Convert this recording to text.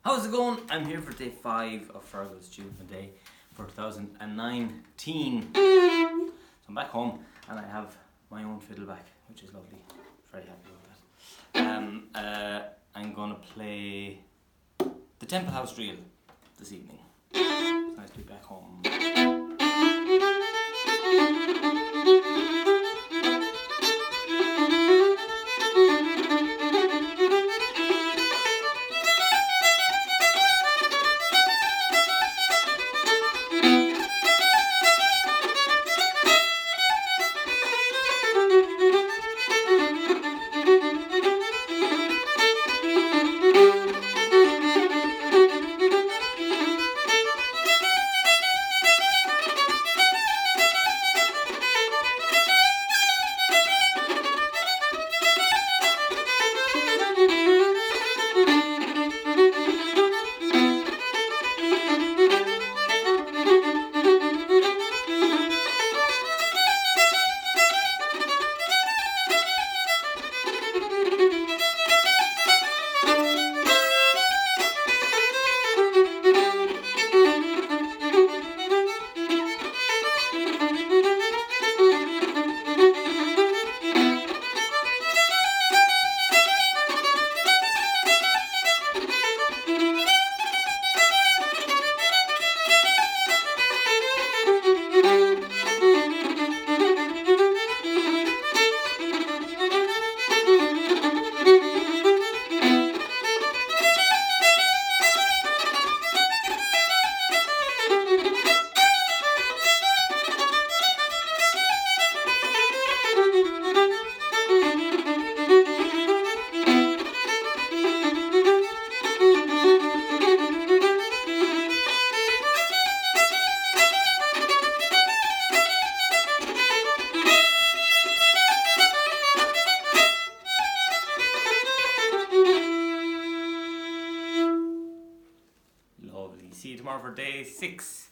How's it going? I'm here for day 5 of Fergal's Student Day for 2019. So I'm back home and I have my own fiddle back, which is lovely. Very happy with that. I'm gonna play the Temple House Reel this evening. It's nice to be back home. Lovely. See you tomorrow for day 6.